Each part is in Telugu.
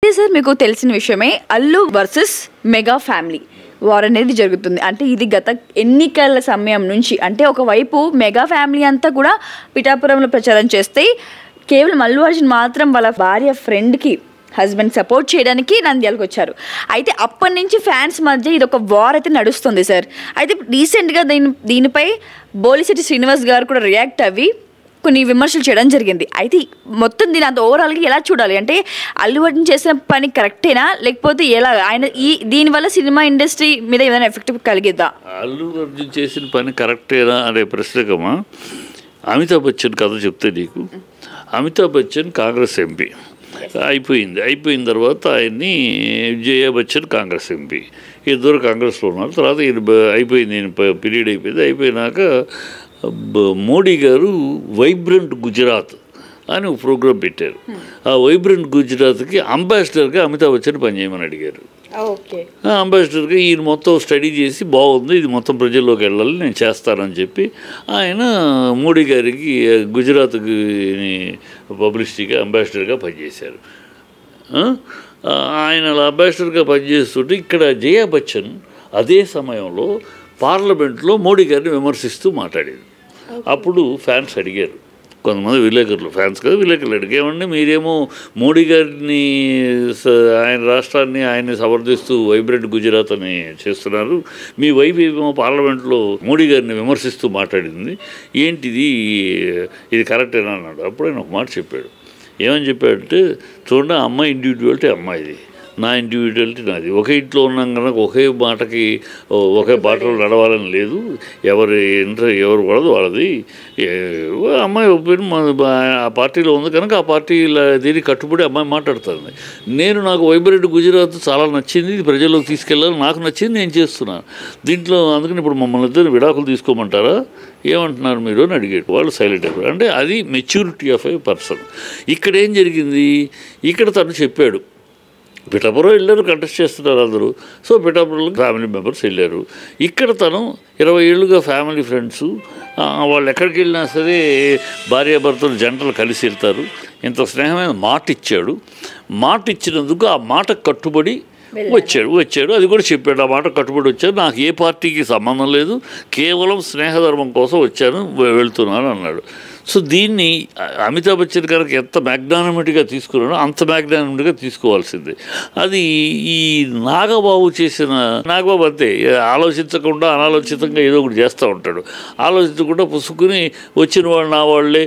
అయితే సార్ మీకు తెలిసిన విషయమే Allu versus mega family war అనేది జరుగుతుంది. అంటే ఇది గత ఎన్నికల సమయం నుంచి, అంటే ఒకవైపు మెగా ఫ్యామిలీ అంతా కూడా పిఠాపురంలో ప్రచారం చేస్తే కేవలం అల్లు అర్జున్ మాత్రం వాళ్ళ భార్య ఫ్రెండ్కి హస్బెండ్ సపోర్ట్ చేయడానికి నంద్యాలకు వచ్చారు. అయితే అప్పటి నుంచి ఫ్యాన్స్ మధ్య ఇది ఒక వార్ అయితే నడుస్తుంది సార్. అయితే రీసెంట్గా దీనిపై బోలిశెట్టి శ్రీనివాస్ గారు కూడా రియాక్ట్ అవ్వి కొన్ని విమర్శలు చేయడం జరిగింది. అయితే మొత్తం దీని అంత ఓవరాల్గా ఎలా చూడాలి, అంటే అల్లు అర్జున్ చేసిన పని కరెక్టేనా, లేకపోతే ఎలా ఆయన దీనివల్ల సినిమా ఇండస్ట్రీ మీద ఏదైనా ఎఫెక్ట్ కలిగిద్దా? అల్లు అర్జున్ చేసిన పని కరెక్టేనా అనే ప్రశ్నకమా, అమితాబ్ బచ్చన్ కథ చెప్తే నీకు, అమితాబ్ బచ్చన్ కాంగ్రెస్ ఎంపీ అయిపోయిన తర్వాత ఆయన్ని జయా బచ్చన్ కాంగ్రెస్ ఎంపీ, ఇద్దరు కాంగ్రెస్లో ఉన్నారు. తర్వాత ఈయన అయిపోయింది, పీరియడ్ అయిపోయినాక మోడీ గారు వైబ్రెంట్ గుజరాత్ అని ఒక ప్రోగ్రాం పెట్టారు. ఆ వైబ్రెంట్ గుజరాత్కి అంబాసిడర్గా అమితాబ్ బచ్చన్ పనిచేయమని అడిగారు. అంబాసిడర్గా ఈయన మొత్తం స్టడీ చేసి బాగుంది, ఇది మొత్తం ప్రజల్లోకి వెళ్ళాలి, నేను చేస్తానని చెప్పి ఆయన మోడీ గారికి గుజరాత్కి పబ్లిసిటీగా అంబాసిడర్గా పనిచేశారు. ఆయన అంబాసిడర్గా పనిచేస్తుంటే ఇక్కడ జయా బచ్చన్ అదే సమయంలో పార్లమెంట్లో మోడీ గారిని విమర్శిస్తూ మాట్లాడేది. అప్పుడు ఫ్యాన్స్ అడిగారు, కొంతమంది విలేకరులు, ఫ్యాన్స్ కదా విలేకరులు అడిగేమండి, మీరేమో మోడీ గారిని ఆయన రాష్ట్రాన్ని ఆయన్ని సమర్థిస్తూ వైబ్రెంట్ గుజరాత్ అని చేస్తున్నారు, మీ వైఫ్ ఏమో పార్లమెంట్లో మోడీ గారిని విమర్శిస్తూ మాట్లాడింది, ఏంటిది, ఇది కరెక్టేనా అన్నాడు. అప్పుడు ఆయన ఒక మాట చెప్పాడు. ఏమని చెప్పాడంటే, చూడండి అమ్మాయి ఇండివిజువాలిటీ అమ్మాయిది, నా ఇండివిజువాలిటీ నాది, ఒకే ఇంట్లో ఉన్నాం కనుక ఒకే బాటలో నడవాలని లేదు, ఎవరు పడదు వాళ్ళది, అమ్మాయి ఒపీనియన్ ఆ పార్టీలో ఉంది కనుక ఆ పార్టీ దీనికి కట్టుబడి అమ్మాయి మాట్లాడుతుంది. నాకు వైబ్రెంట్ గుజరాత్ చాలా నచ్చింది, ఇది ప్రజల్లోకి తీసుకెళ్ళాలి, నాకు నచ్చింది, నేను చేస్తున్నాను దీంట్లో, అందుకని ఇప్పుడు మమ్మల్ని ఇద్దరు విడాకులు తీసుకోమంటారా, ఏమంటున్నారు మీరు అని అడిగాడు. వాళ్ళు సైలెంట్ అయిపోయారు. అంటే అది మెచ్యూరిటీ ఆఫ్ ఏ పర్సన్. ఇక్కడ ఏం జరిగింది, ఇక్కడ తను చెప్పాడు, పిఠాపురం వెళ్ళారు, కంటెస్ట్ చేస్తున్నారు అందరూ, సో పిఠాపురంలో ఫ్యామిలీ మెంబర్స్ వెళ్ళారు. ఇక్కడ తను 20 ఏళ్ళుగా ఫ్యామిలీ ఫ్రెండ్స్, వాళ్ళు ఎక్కడికి వెళ్ళినా సరే భార్యాభర్తలు జంటలు కలిసి వెళ్తారు, ఇంత స్నేహమైన మాట ఇచ్చాడు. మాట ఇచ్చినందుకు ఆ మాట కట్టుబడి వచ్చాడు అది కూడా చెప్పాడు. ఆ మాట కట్టుబడి వచ్చాడు, నాకు ఏ పార్టీకి సంబంధం లేదు, కేవలం స్నేహధర్మం కోసం వచ్చాను, వెళ్తున్నాను అన్నాడు. సో దీన్ని అమితాబ్ బచ్చన్ గారికి ఎంత మ్యాగ్నానిమిటీగా తీసుకున్నాడో అంత మ్యాగ్నానిమిటీగా తీసుకోవాల్సింది. అది ఈ నాగబాబు అంతే, ఆలోచించకుండా అనాలోచితంగా ఏదో ఒకటి చేస్తూ ఉంటాడు. ఆలోచించకుండా పుసుకుని వచ్చిన వాళ్ళు నా వాళ్ళే,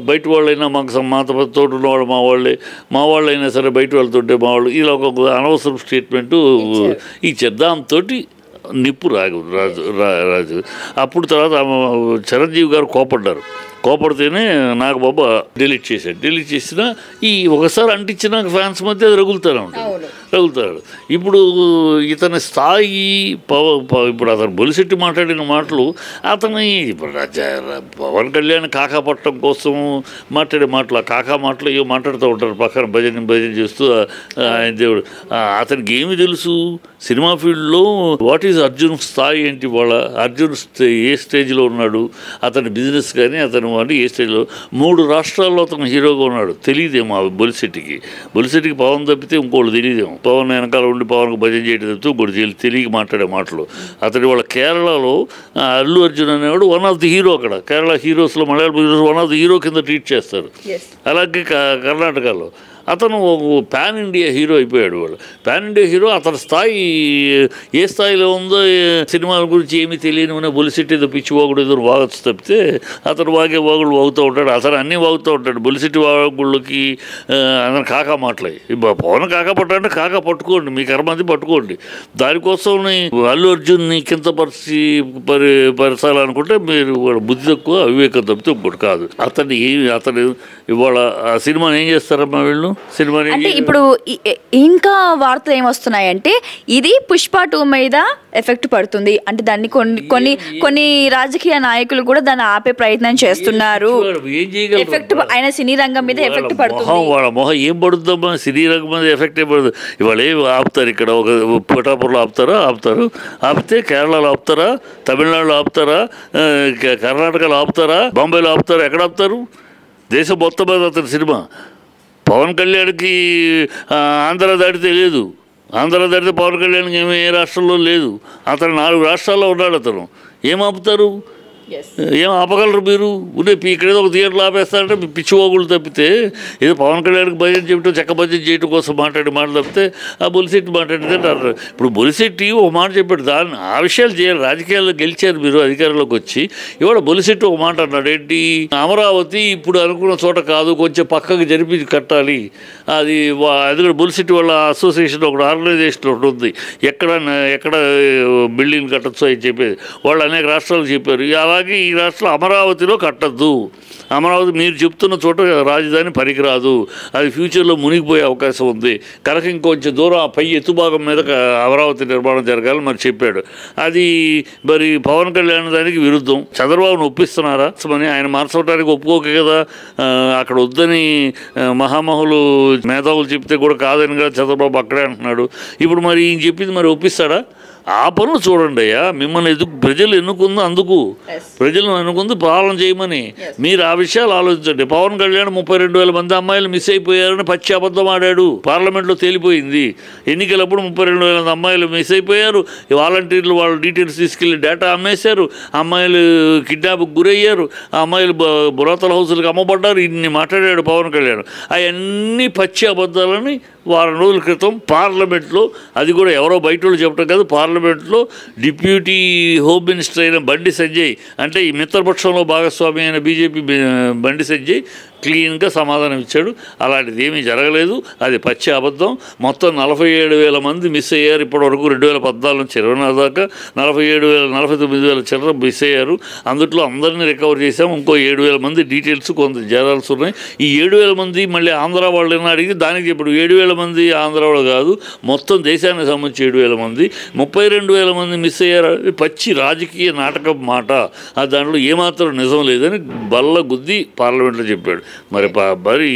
బయట వాళ్ళైనా మాతో తోటి ఉన్నవాళ్ళు మా వాళ్ళైనా సరే బయట వాళ్ళతోటే మా వాళ్ళు, ఇలా ఒక అనవసరం స్టేట్మెంటు ఇచ్చారు. దాంతో నిప్పు రాజు. అప్పుడు తర్వాత చిరంజీవి గారు కోపడితేనే నాగబాబు డిలీట్ చేసినా ఈ ఒకసారి అంటించిన ఫ్యాన్స్ మధ్య అది రగులుతాడు. ఇప్పుడు ఇతని స్థాయి ఇప్పుడు అతను బొలిశెట్టి మాట్లాడిన మాటలు, అతని ఇప్పుడు పవన్ కళ్యాణ్ కాకా పట్టడం కోసం మాట్లాడే మాటలు, ఆ కాకా మాటలు ఏమో మాట్లాడుతూ ఉంటారు పక్కన భజన చేస్తూ ఆయన దేవుడు. అతనికి ఏమి తెలుసు సినిమా ఫీల్డ్లో, వాట్ ఈజ్ అర్జున్ స్థాయి ఏంటి, వాళ్ళ అర్జున్ ఏ స్టేజ్లో ఉన్నాడు, అతని బిజినెస్ కానీ అతను అంటే ఏ స్టేజ్లో, 3 రాష్ట్రాల్లో అతను హీరోగా ఉన్నాడు, తెలియదేమో బొలిశెట్టికి పవన్ తప్పితే ఇంకోళ్ళు తెలియదేమో, పవన్ వెనకాల ఉండి పవన్కి భజన చేయడం తప్పితే ఇంకోటి తెలియక మాట్లాడే మాటలు. అతని వాళ్ళ కేరళలో అల్లు అర్జున్ అనేవాడు వన్ ఆఫ్ ది హీరో, అక్కడ కేరళ హీరోస్లో Malayalam heroes one of the hero కింద ట్రీట్ చేస్తారు. అలాగే కర్ణాటకలో అతను పాన్ ఇండియా హీరో అయిపోయాడు. వాళ్ళు పాన్ ఇండియా హీరో, అతని స్థాయి ఏ స్థాయిలో ఉందో సినిమాల గురించి ఏమీ తెలియని బొలిశెట్టి ఏదో పిచ్చి వాగుడు ఏదో వాగచ్చు తప్పితే అతను వాగుడు వాగుతూ ఉంటాడు, అతను అన్నీ వాగుతూ ఉంటాడు. బొలిశెట్టి వాగుళ్ళకి అతను కాకా మాటలే, పవన్ కాకా పట్టాలంటే కాకా పట్టుకోండి, మీ కర్మంది పట్టుకోండి, దానికోసం అల్లు అర్జున్ని పరచాలనుకుంటే మీరు బుద్ధి తక్కువ, అవివేకం తప్పితే ఇంకోటి కాదు. అతను ఇవాళ ఆ సినిమాని ఏం చేస్తారమ్మా వీళ్ళు, అంటే ఇప్పుడు ఇంకా వార్తలు ఏమొస్తున్నాయంటే ఇది పుష్ప 2 మీద ఎఫెక్ట్ పడుతుంది, అంటే దాన్ని కొన్ని రాజకీయ నాయకులు కూడా దాన్ని ఆపే ప్రయత్నం చేస్తున్నారు, ఎఫెక్ట్ ఆయన సినీ రంగం మీద ఎఫెక్ట్ పడుతుంది. వాళ్ళ మొహం ఏం పడుతుందమ్మా, సినీ రంగం మీద ఎఫెక్ట్ ఏం పడుతుంది. ఇవాళ ఏం ఆపుతారు, ఇక్కడ ఒక పిఠాపురంలో ఆపితే కేరళలో ఆపుతారా, తమిళనాడులో ఆపుతారా, కర్ణాటకలో ఆపుతారా, బాంబేలో ఆపుతారా, ఎక్కడ ఆపుతారు, దేశం మొత్తం మీద అతని సినిమా పవన్ కళ్యాణ్కి ఆంధ్ర దాటితే లేదు, ఆంధ్ర దాటితే పవన్ కళ్యాణ్కి ఏమీ ఏ రాష్ట్రంలో లేదు. అతను 4 రాష్ట్రాల్లో ఉన్నాడు. అతను ఏం ఆపుతారు? ఏం ఆపగలరు మీరు? ఉండే ఇక్కడేదో ఒక థియేటర్లు ఆపేస్తారంటే పిచ్చివాగులు తప్పితే, ఏదో పవన్ కళ్యాణ్కి భజన చెప్పడం చెక్క భజన చేయడం కోసం మాట్లాడి మాటలు తప్పితే ఆ బొలిశెట్టి మాట్లాడితే అంటారు. ఇప్పుడు బొలిశెట్టి ఒక మాట చెప్పాడు, దాన్ని ఆ విషయాలు చేయాలి. రాజకీయాల్లో గెలిచారు మీరు అధికారంలోకి వచ్చి, ఇవాళ బొలిశెట్టి ఒక మాట అన్నాడు, ఏంటి అమరావతి ఇప్పుడు అనుకున్న చోట కాదు, కొంచెం పక్కకి జరిపి కట్టాలి. అది కూడా బొలిశెట్టి వాళ్ళ అసోసియేషన్ ఒకటి ఆర్గనైజేషన్ ఒకటి ఉంది, ఎక్కడ బిల్డింగ్ కట్టచ్చు అని చెప్పేది. వాళ్ళు అనేక రాష్ట్రాలు చెప్పారు. అలాగే ఈ రాష్ట్రంలో అమరావతిలో కట్టద్దు, అమరావతి మీరు చెప్తున్న చోట రాజధాని పనికిరాదు, అది ఫ్యూచర్లో మునిగిపోయే అవకాశం ఉంది కనుక ఇంకొంచెం దూరం పై ఎత్తుభాగం మీద అమరావతి నిర్మాణం జరగాలని మరి చెప్పాడు. అది మరి పవన్ కళ్యాణ్ దానికి విరుద్ధం. చంద్రబాబును ఒప్పిస్తున్నారా అని ఆయన మార్చడానికి ఒప్పుకోక కదా అక్కడ వద్దని మహామహులు మేధావులు చెప్తే కూడా కాదని కదా చంద్రబాబు అక్కడే అంటున్నాడు. ఇప్పుడు మరి ఈయన చెప్పింది మరి ఒప్పిస్తాడా? ఆ పనులు చూడండి అయ్యా, మిమ్మల్ని ప్రజలు ఎన్నుకుందో అందుకు, ప్రజలను ఎన్నుకుంది పాలన చేయమని. మీరు ఆ విషయాలు ఆలోచించండి. పవన్ కళ్యాణ్ 32,000 మంది అమ్మాయిలు మిస్ అయిపోయారని పచ్చి అబద్ధం ఆడాడు, పార్లమెంట్లో తేలిపోయింది. ఎన్నికలప్పుడు 32,000 మంది అమ్మాయిలు మిస్ అయిపోయారు. వాలంటీర్లు వాళ్ళ డీటెయిల్స్ తీసుకెళ్లి డేటా అమ్మేశారు, అమ్మాయిలు కిడ్నాప్కి గురయ్యారు, ఆ అమ్మాయిలు బ్రోతల హౌసులకు అమ్మబడ్డారు. ఇన్ని మాట్లాడాడు పవన్ కళ్యాణ్. అవన్నీ పచ్చి అబద్ధాలని వారం రోజుల క్రితం పార్లమెంట్లో, అది కూడా ఎవరో బయట వాళ్ళు చెప్పడం కాదు, పార్లమెంట్లో డిప్యూటీ హోమ్ మినిస్టర్ అయిన బండి సంజయ్, అంటే ఈ మిత్రపక్షంలో భాగస్వామి అయిన బీజేపీ బండి సంజయ్ క్లీన్గా సమాధానం ఇచ్చాడు. అలాంటిది ఏమీ జరగలేదు, అది పచ్చి అబద్ధం. మొత్తం 47,000 మంది మిస్ అయ్యారు ఇప్పటివరకు. 2014 నుంచి 24 దాకా 49,000 చిల్లర మిస్ అయ్యారు. అందుట్లో అందరినీ రికవర్ చేసాం. ఇంకో 7,000 మంది డీటెయిల్స్ కొంత జరాల్సి ఉన్నాయి. ఈ 7,000 మంది మళ్ళీ ఆంధ్ర వాళ్ళని అడిగి దానికి ఇప్పుడు 7,000 మంది ఆంధ్ర వాళ్ళు కాదు, మొత్తం దేశానికి సంబంధించి 7,000 మంది, 32,000 మంది మిస్ అయ్యారు. పచ్చి రాజకీయ నాటకం మాట, దాంట్లో ఏమాత్రం నిజం లేదని బల్ల గుద్ది పార్లమెంట్లో చెప్పాడు. మరి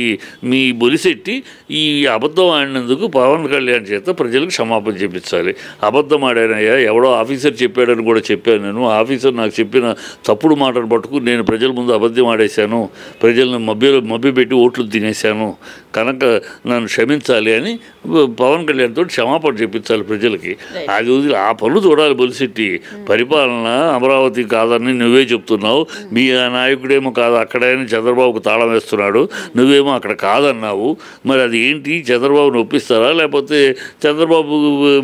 మీ బొలిశెట్టి ఈ అబద్ధం ఆడినందుకు పవన్ కళ్యాణ్ చేత ప్రజలకు క్షమాపణ చెప్పించాలి. అబద్ధం ఆడానయ్యా, ఎవడో ఆఫీసర్ చెప్పాడని కూడా చెప్పాను నేను. ఆఫీసర్ నాకు చెప్పిన తప్పుడు మాటలు పట్టుకుని నేను ప్రజల ముందు అబద్ధం ఆడేశాను, ప్రజలను మభ్యపెట్టి ఓట్లు తినేశాను కనుక నన్ను క్షమించాలి అని పవన్ కళ్యాణ్ తోటి క్షమాపణ చెప్పించాలి ప్రజలకి. అది వదిలి ఆ పనులు చూడాలి. బొలిశెట్టి పరిపాలన అమరావతి కాదని నువ్వే చెప్తున్నావు, మీ నాయకుడేమో కాదు అక్కడే చంద్రబాబుకు తాళం వేస్తున్నాడు, నువ్వేమో అక్కడ కాదన్నావు. మరి అది ఏంటి? చంద్రబాబుని ఒప్పిస్తారా? లేకపోతే చంద్రబాబు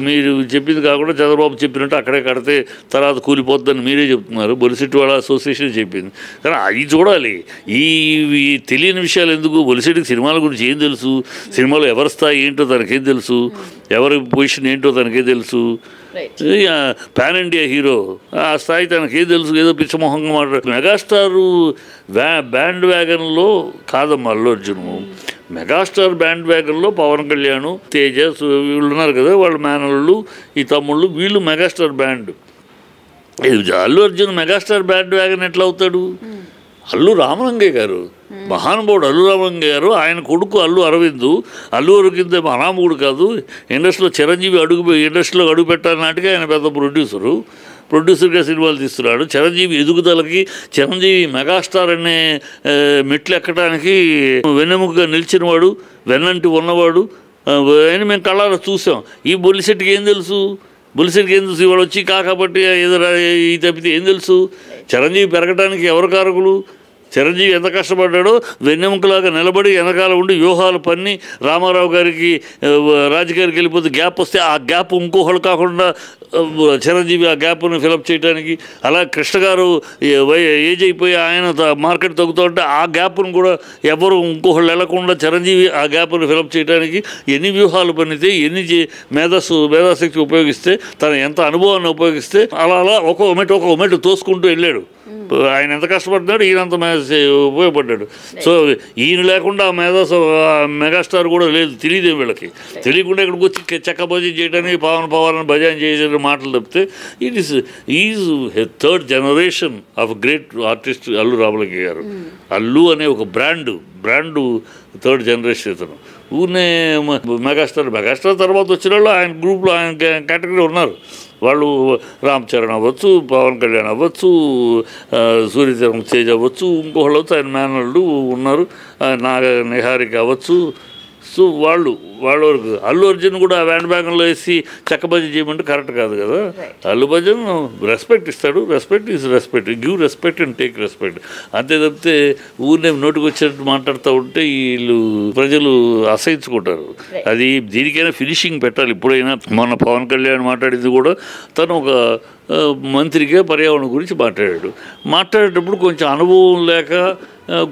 మీరు చెప్పింది కాకుండా చంద్రబాబు చెప్పినట్టు అక్కడే కడితే తర్వాత కూలిపోద్దని మీరే చెప్తున్నారు. బొలిశెట్టి వాళ్ళ అసోసియేషన్ చెప్పింది. కానీ అది చూడాలి. ఈ తెలియని విషయాలు ఎందుకు? బొలిశెట్టికి సినిమాల గురించి ఏం తెలుసు? సినిమాలో ఎవరి స్థాయి ఏంటో తనకేం తెలుసు, ఎవరి పొజిషన్ ఏంటో తనకే తెలుసు. పాన్ ఇండియా హీరో, ఆ స్థాయి తనకేం తెలుసు? ఏదో పిచ్చమోహంగా మాట్లాడు. మెగాస్టారు బ్యాండ్ వ్యాగన్లో కాదమ్మా అల్లు అర్జును. మెగాస్టార్ బ్యాండ్ వ్యాగన్లో పవన్ కళ్యాణ్, తేజ వీళ్ళు ఉన్నారు కదా, వాళ్ళ మేనళ్ళు, ఈ తమ్ముళ్ళు, వీళ్ళు megastar band. Allu Arjun megastar band wagon ఎట్లా అవుతాడు? అల్లు రామలింగయ్య గారు, మహానుభావుడు అల్లు రామలింగయ్య గారు, ఆయన కొడుకు అల్లు అరవింద్ అనామకుడు కాదు. ఇండస్ట్రీలో చిరంజీవి ఇండస్ట్రీలో అడుగు పెట్టాలి నాటికి ఆయన పెద్ద ప్రొడ్యూసర్గా సినిమాలు తీస్తున్నాడు. చిరంజీవి ఎదుగుదలకి, చిరంజీవి మెగాస్టార్ అనే మెట్లు ఎక్కడానికి వెన్నెముకగా నిలిచినవాడు, వెన్నంటి ఉన్నవాడు అని మేము కళ్ళారా చూసాం. ఈ బొలిశెట్టికి ఏం తెలుసు? ఇవాళ వచ్చి కాబట్టి ఏదో ఈ తప్పితే ఏం తెలుసు? చిరంజీవి పెరగడానికి ఎవరు కారకులు? చిరంజీవి ఎంత కష్టపడ్డాడో వెన్నెముకలాగా నిలబడి వెనకాల ఉండి వ్యూహాలు పన్ని రామారావు గారికి రాజకీయానికి వెళ్ళిపోతే గ్యాప్ వస్తే ఆ గ్యాప్ ఇంకోహళ్ళు కాకుండా చిరంజీవి ఆ గ్యాప్ను ఫిలప్ చేయడానికి, అలా కృష్ణ గారు ఏజ్ అయిపోయి ఆయన మార్కెట్ తగ్గుతూ ఉంటే ఆ గ్యాప్ను కూడా ఎవరు ఇంకోహళ్ళు వెళ్లకుండా చిరంజీవి ఆ గ్యాప్ను ఫిలప్ చేయడానికి ఎన్ని వ్యూహాలు పన్నితే, ఎన్ని మేధాశక్తి ఉపయోగిస్తే, తన ఎంత అనుభవాన్ని ఉపయోగిస్తే అలా ఒక ఉమెట్ తోసుకుంటూ వెళ్ళాడు. ఆయన ఎంత కష్టపడ్డాడు, ఈయనంత ఉపయోగపడ్డాడు. సో ఈయన లేకుండా మెగాస్టార్ కూడా లేదు, తెలియదు వీళ్ళకి. తెలియకుండా ఇక్కడికి వచ్చి చెక్క భజన చేయడానికి పవన్ భజన చేసే మాటలు తప్పితే is third generation of great artist Allu Ramalingaiah గారు. అల్లు అనే ఒక బ్రాండు థర్డ్ జనరేషన్ ఇతను. ఊరినే మెగాస్టార్ తర్వాత వచ్చిన వాళ్ళు ఆయన గ్రూప్లో ఆయన కేటగిరీ ఉన్నారు. వాళ్ళు రామ్ చరణ్ అవ్వచ్చు, పవన్ కళ్యాణ్ అవ్వచ్చు, సూర్యతేజ అవ్వచ్చు, ఇంకోళ్ళు అవ్వచ్చు, ఆయన మేనళ్ళు ఉన్నారు, నిహారిక అవ్వచ్చు, సో వాళ్ళ వరకు అల్లు అర్జున్ కూడా వ్యాండ్ బ్యాగ్లో వేసి చెక్కబజ్జీ చేయమంటే కరెక్ట్ కాదు కదా. అల్లు అర్జున్ రెస్పెక్ట్ ఇస్తాడు, respect is respect, give respect and take respect. అంతే తప్పితే ఊరినే నోటికి వచ్చినట్టు మాట్లాడుతూ ఉంటే వీళ్ళు ప్రజలు అసహించుకుంటారు. అది దీనికైనా ఫినిషింగ్ పెట్టాలి. ఇప్పుడైనా మొన్న పవన్ కళ్యాణ్ మాట్లాడింది కూడా తను ఒక మంత్రిగా పర్యావరణం గురించి మాట్లాడేటప్పుడు కొంచెం అనుభవం లేక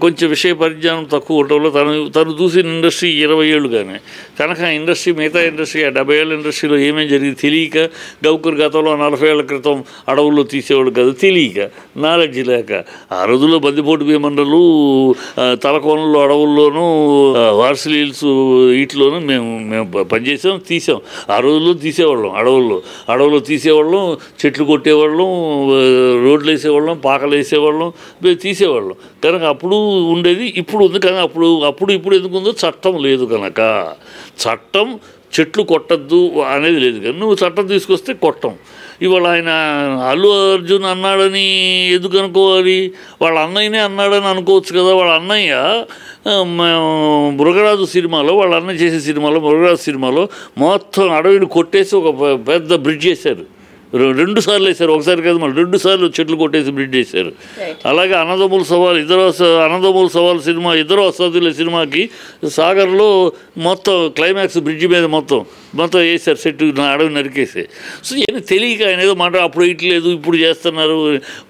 కొంచెం విషయ పరిజ్ఞానం తక్కువ ఉండటంలో తను చూసిన ఇండస్ట్రీ 20 ఏళ్ళు కానీ కనుక ఇండస్ట్రీ మిగతా ఇండస్ట్రీ 70 ఏళ్ళ ఇండస్ట్రీలో ఏమేమి జరిగింది తెలియక, గౌకర్ గతంలో 40 ఏళ్ల క్రితం అడవుల్లో తీసేవాళ్ళు కాదు, తెలియక నాలెడ్జ్ లేక ఆ రోజుల్లో బందిపోటు భీమన్నలు తలకోనలు అడవుల్లోనూ వార్సిల్ హిల్స్ వీటిలోనూ మేము పనిచేసాం, తీసాం. ఆ రోజుల్లో తీసేవాళ్ళం, అడవుల్లో తీసేవాళ్ళం, చెట్లు కొట్టేవాళ్ళం, రోడ్లు వేసేవాళ్ళం, పాకలు వేసేవాళ్ళం, తీసేవాళ్ళం. కనుక అప్పుడు ఉండేది, ఇప్పుడు ఉంది. కానీ అప్పుడు ఇప్పుడు ఎందుకు ఉందో చట్టం లేదు కనుక. చట్టం చెట్లు కొట్టద్దు అనేది లేదు కానీ నువ్వు చట్టం తీసుకొస్తే కొట్టం. ఇవాళ ఆయన అల్లు అర్జున్ అన్నాడని ఎందుకు అనుకోవాలి? వాళ్ళ అన్నయ్యనే అన్నాడని అనుకోవచ్చు కదా. వాళ్ళ అన్నయ్య మృగరాజు సినిమాలో, వాళ్ళ అన్నయ్య చేసే సినిమాలో, మృగరాజు సినిమాలో మొత్తం అడవిని కొట్టేసి ఒక పెద్ద బ్రిడ్జ్ చేశారు. 2 సార్లు వేశారు, ఒకసారి కాదు మళ్ళీ 2 సార్లు చెట్లు కొట్టేసి బ్రిడ్జ్ చేశారు. అలాగే అన్నదమ్ముల సవాల్ సినిమా, ఇద్దరు అసాధ్యుల సినిమాకి సాగర్లో మొత్తం క్లైమాక్స్ బ్రిడ్జ్ మీద మొత్తం వేశారు, సెట్ అడవి నరికేసి. సో ఏమి తెలియక ఆయన ఏదో అప్పుడు ఇట్లేదు ఇప్పుడు చేస్తున్నారు.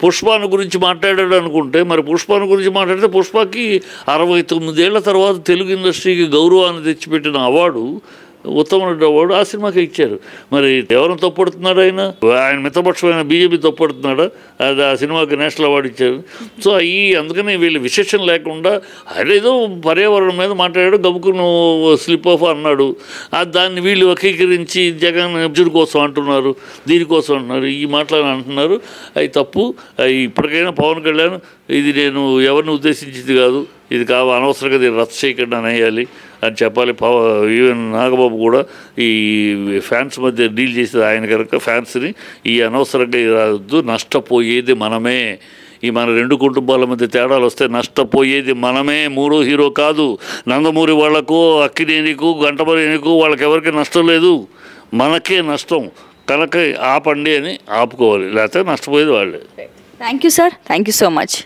పుష్పాను గురించి మాట్లాడాడు అనుకుంటే, మరి పుష్పాను గురించి మాట్లాడితే పుష్పకి 69 ఏళ్ల తర్వాత తెలుగు ఇండస్ట్రీకి గౌరవాన్ని తెచ్చిపెట్టిన అవార్డు, ఉత్తమ నటుడు అవార్డు ఆ సినిమాకి ఇచ్చారు. మరి ఎవరిని తప్పుడుతున్నాడు? ఆయన మిత్రపక్షమైన బీజేపీ తప్పుడుతున్నాడా? అది ఆ సినిమాకి నేషనల్ అవార్డు ఇచ్చారు. సో అందుకని వీళ్ళు విశేషం లేకుండా ఆయన ఏదో పర్యావరణం మీద మాట్లాడాడు, గబుకును స్లిప్ ఆఫ్ అన్నాడు. దాన్ని వీళ్ళు వక్రీకరించి జగన్ అర్జున్ కోసం అంటున్నారు, దీనికోసం అంటున్నారు, ఈ మాటలని అంటున్నారు. అవి తప్పు. ఇప్పటికైనా పవన్ కళ్యాణ్ ఇది నేను ఎవరిని ఉద్దేశించింది కాదు, ఇది అనవసరంగా దీన్ని రద్దు చేయకుండా అనేయాలి అని చెప్పాలి. ఈవెన్ నాగబాబు కూడా ఈ ఫ్యాన్స్ మధ్య డీల్ చేసేది ఆయన కనుక ఫ్యాన్స్ని ఈ అనవసరంగా రావద్దు, నష్టపోయేది మనమే. మన 2 కుటుంబాల మధ్య తేడాలు వస్తే నష్టపోయేది మనమే, మూడో హీరో కాదు. నందమూరి వాళ్లకు, అక్కినేనికు, గంటమనేనికు వాళ్ళకి ఎవరికి నష్టం లేదు, మనకే నష్టం. కనుక ఆపండి అని ఆపుకోవాలి, లేకపోతే నష్టపోయేది వాళ్ళే. Thank you sir, thank you so much.